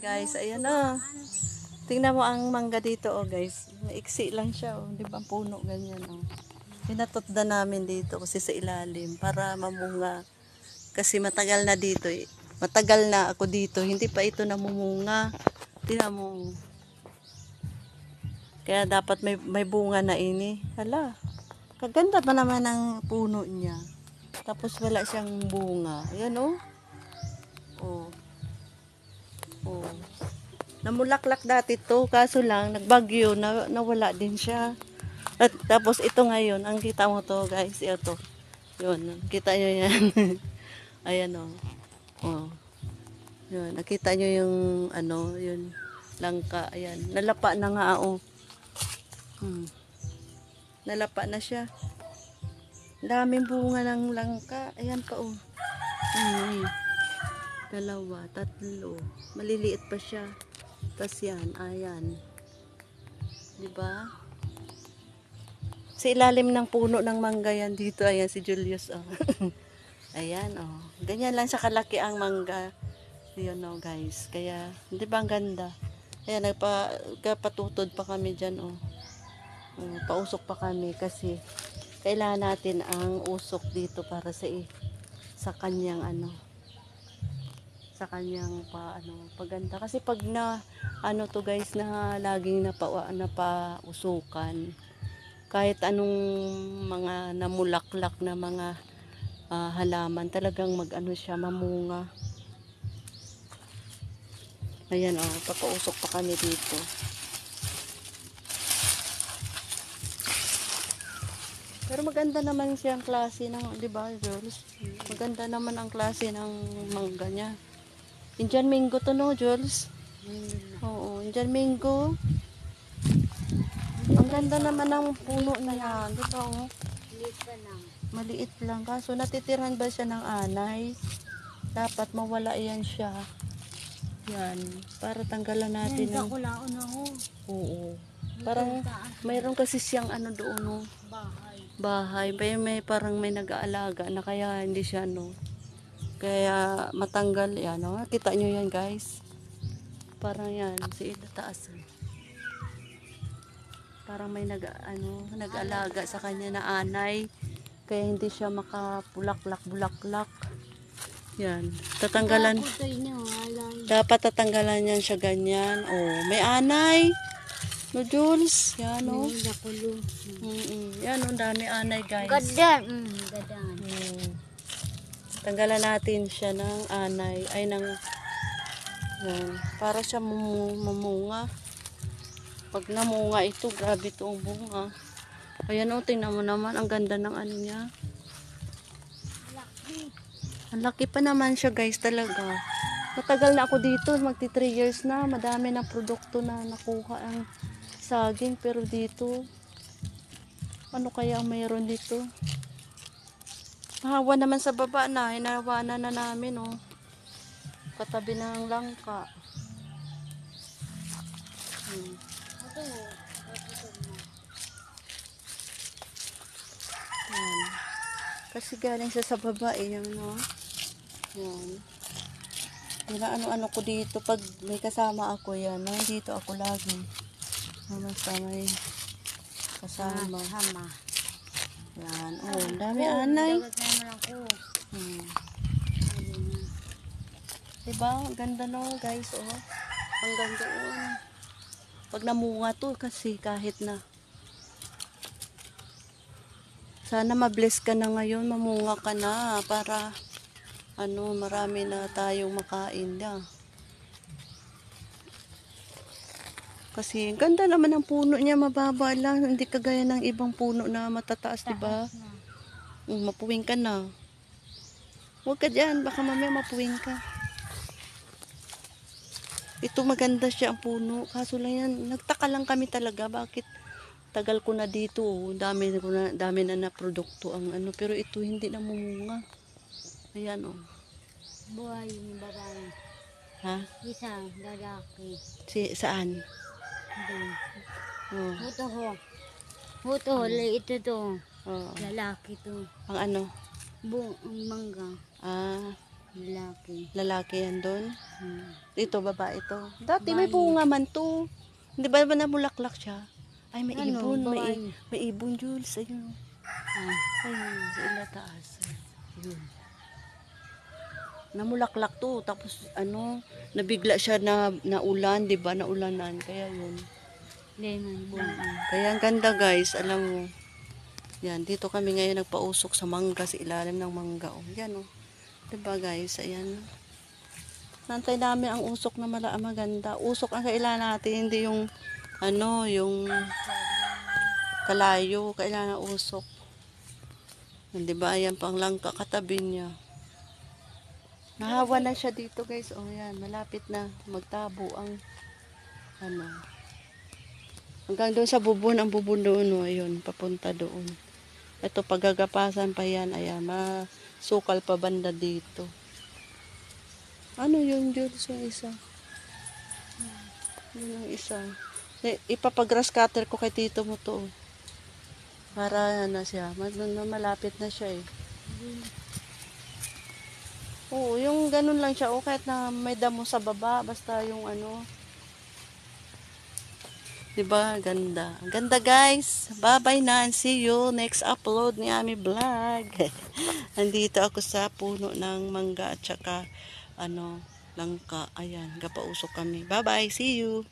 Guys, ayan na. Tingnan mo ang mangga dito, oh guys. Maiksi lang siya, oh. Di ba ang puno ganyan, oh. Pinatutda namin dito kasi sa ilalim para mamunga. Kasi matagal na dito, eh. Matagal na ako dito. Hindi pa ito namumunga. Tingnan mo. Kaya dapat may bunga na ini. Hala. Kaganda pa naman ang puno niya. Tapos wala siyang bunga. Ayan, oh. Oh. Oh. Namulaklak dati to, kaso lang nagbagyo, nawala din siya. At tapos ito ngayon, ang kita mo to guys, ito. Yun, kita nyo yan. Ayan o. Oh. Yun, nakita nyo yung ano, yun, langka. Ayan, nalapa na nga o. Nalapa na siya. Daming bunga ng langka. Ayan pa o. Dalawa, tatlo. Maliliit pa siya. Tas yan, ayan. Diba? Sa ilalim ng puno ng mangga yan dito. Ayan si Julius, oh. Ayan, oh. Ganyan lang siya kalaki ang mangga. Yun, oh, guys. Kaya, di ba ang ganda? Ayan, nagpatutod pa kami dyan, oh. Pausok pa kami kasi kailangan natin ang usok dito para sa kanyang ano, sa kanyang paganda. Kasi pag na ano to guys, na laging napausukan, kahit anong mga namulaklak na mga halaman, talagang mag-ano siya, mamunga. Ayan, oh, papausok pa kami dito. Pero maganda naman siyang klase ng, di ba, Jules? Maganda naman ang klase ng mangga niya. Indian mango to, no, Jules? Oo, Indian mango. Ang ganda naman ng puno na yan. Di ba, oh? Maliit lang. Kaso natitiran ba siya ng anay? Dapat mawala yan siya. Yan. Para tanggalan natin ng... Oo. Parang mayroon kasi siyang ano doon, no? Bahay. May parang may nag-aalaga na kaya hindi siya, no? Kaya matanggal yan, no? Kita nyo yan, guys. Parang yan. Si Ida taas. Parang may nag-alaga sa kanya na anay. Kaya hindi siya makapulaklak-bulaklak. Yan. Tatanggalan. Dapat tatanggalan yan siya ganyan. Oh, may anay. No, Jules. Yan, oh. Yan, oh. Dami anay, guys. Ganda. Tanggalan natin siya ng anay. Ay, yan. Para siya mamunga. Pag namunga ito, grabe ito ang bunga. Ayan, oh. Tingnan mo naman. Ang ganda ng ano niya. Ang laki pa naman siya, guys, talaga. Matagal na ako dito, magti 3 years na. Madami na produkto na nakuha ang saging, pero dito, ano kaya ang mayroon dito? Mahawa naman sa baba na, hinawanan na namin, oh. Katabi ng langka. Kasi galing siya sa baba, eh, yun, no? Yan. Ano-ano ko dito. Pag may kasama ako, yan. Nandito ako lagi. Basta may kasama. Yan. Oh, dami anay. Diba? Ang ganda, no, guys, oh. Ang ganda, oh. Pag namunga to, kasi kahit na. Sana ma-bless ka na ngayon, mamunga ka na para marami na tayong makain na. Kasi ganda naman ang puno niya, mababa lang, hindi kagaya ng ibang puno na matataas, 'di ba? Mapuwing ka na. Huwag ka diyan, baka mamaya mapuwing ka. Ito maganda siya ang puno, kaso lang yan, nagtaka lang kami talaga bakit tagal ko na dito, dami na produkto ang pero ito hindi namumunga. Ayan, oh. Buhay yung babae. Ha? Isang lalaki. Saan? Doon. Oh. Ito to. Oh. Lalaki to. Ang ano? Buong mangga. Ah. Lalaki. Lalaki yan doon. Hmm. Ito, babae ito. Dati may Babae. bunga man to. Hindi ba namulaklak siya? Ay, may Ano, ibon. babae? May ibon, Jules. Ayun. Ah, Ayun, sa ilataas. Ayun. Namulaklak to. Tapos, nabigla siya na ulan, di ba? Naulanan. Kaya yun. lemon bunga. Kaya ang ganda, guys. Alam mo. Yan, dito kami ngayon nagpausok sa mangga, sa ilalim ng mangga. Oh, yan, oh. Diba, guys? Ayan. Nantay namin ang usok na maganda. Usok ang kailangan natin, hindi yung yung kalayo. Kailangan usok. Di ba? Ayan pang langka katabi niya. Nahawa na siya dito, guys. Oh, yan. Malapit na magtabo ang hanggang doon sa bubon. Ang bubon doon, oh. Ayun, papunta doon. Ito, paggagapasan pa yan. Ayan, masukal pa banda dito. Ano yun, Jules? Yung isa. Yun yung isa. Ipapag-grass cutter ko kay tito mo to. Para siya. Malapit na siya eh. Oo, yung ganun lang siya. O kahit na may damo sa baba. Basta yung diba? Ganda. Ganda, guys. Bye-bye na and see you next upload ni Ami Vlog. Nandito ako sa puno ng mangga at saka langka. Ayan, gapausok kami. Bye-bye. See you.